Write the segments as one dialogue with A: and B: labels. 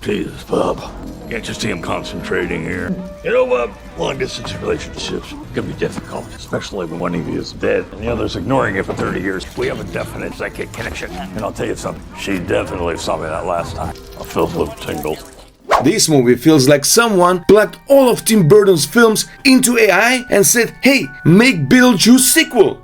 A: Jesus, bub. Can't you see him concentrating here? You know, bub, long-distance relationships can be difficult, especially when one of you is dead and the other's ignoring you for 30 years. We have a definite psychic connection. And I'll tell you something, she definitely saw me that last time. I felt a little tingle.
B: This movie feels like someone plugged all of Tim Burton's films into AI and said, hey, make Beetlejuice sequel.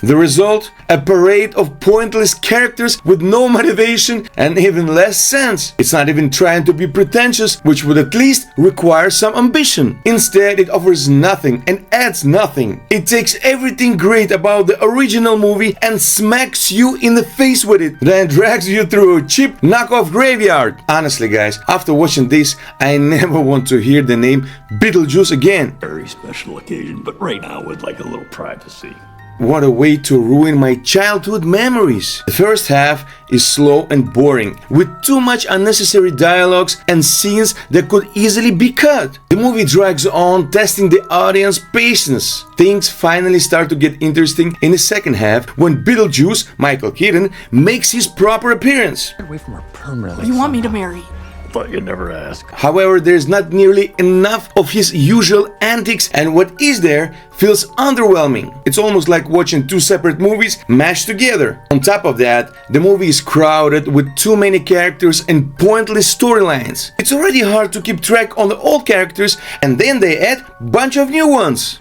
B: The result? A parade of pointless characters with no motivation and even less sense. It's not even trying to be pretentious, which would at least require some ambition. Instead, it offers nothing and adds nothing. It takes everything great about the original movie and smacks you in the face with it, then drags you through a cheap knockoff graveyard. Honestly, guys, after watching this, I never want to hear the name Beetlejuice again.
A: Very special occasion, but right now would like a little privacy.
B: What a way to ruin my childhood memories. The first half is slow and boring, with too much unnecessary dialogues and scenes that could easily be cut. The movie drags on, testing the audience patience. Things finally start to get interesting in the second half when Beetlejuice, Michael Keaton, makes his proper appearance.
A: Away from her permanently.
C: You want me to marry?
A: Thought you'd never ask.
B: However, there's not nearly enough of his usual antics, and what is there feels underwhelming. It's almost like watching two separate movies mashed together. On top of that, the movie is crowded with too many characters and pointless storylines. It's already hard to keep track on the old characters, and then they add a bunch of new ones.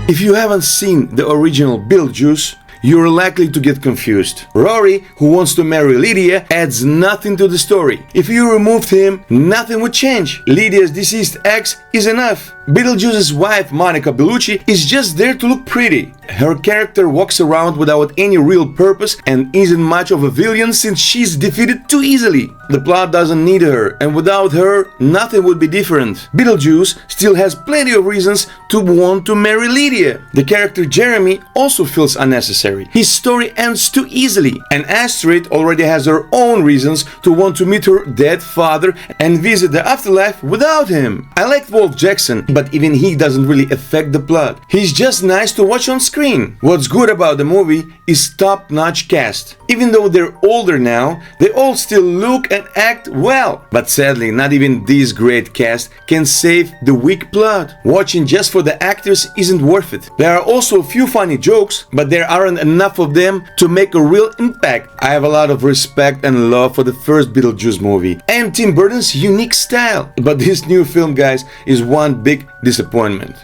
B: If you haven't seen the original Beetlejuice, you're likely to get confused. Rory, who wants to marry Lydia, adds nothing to the story. If you removed him, nothing would change. Lydia's deceased ex is enough. Beetlejuice's wife, Monica Bellucci, is just there to look pretty. Her character walks around without any real purpose and isn't much of a villain since she's defeated too easily. The plot doesn't need her, and without her, nothing would be different. Beetlejuice still has plenty of reasons to want to marry Lydia. The character Jeremy also feels unnecessary. His story ends too easily, and Astrid already has her own reasons to want to meet her dead father and visit the afterlife without him. I liked Wolf Jackson, but even he doesn't really affect the plot. He's just nice to watch on screen. What's good about the movie is top-notch cast. Even though they're older now, they all still look and act well. But sadly, not even this great cast can save the weak plot. Watching just for the actors isn't worth it. There are also a few funny jokes, but there aren't enough of them to make a real impact. I have a lot of respect and love for the first Beetlejuice movie and Tim Burton's unique style. But this new film, guys, is one big disappointment.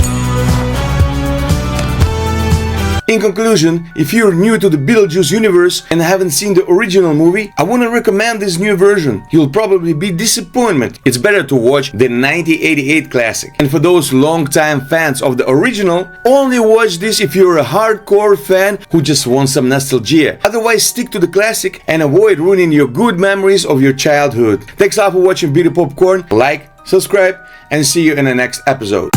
B: In conclusion, if you're new to the Beetlejuice universe and haven't seen the original movie, I wouldn't recommend this new version. You'll probably be disappointed. It's better to watch the 1988 classic. And for those long-time fans of the original, only watch this if you're a hardcore fan who just wants some nostalgia. Otherwise, stick to the classic and avoid ruining your good memories of your childhood. Thanks a lot for watching Beauty Popcorn. Like, subscribe, and see you in the next episode.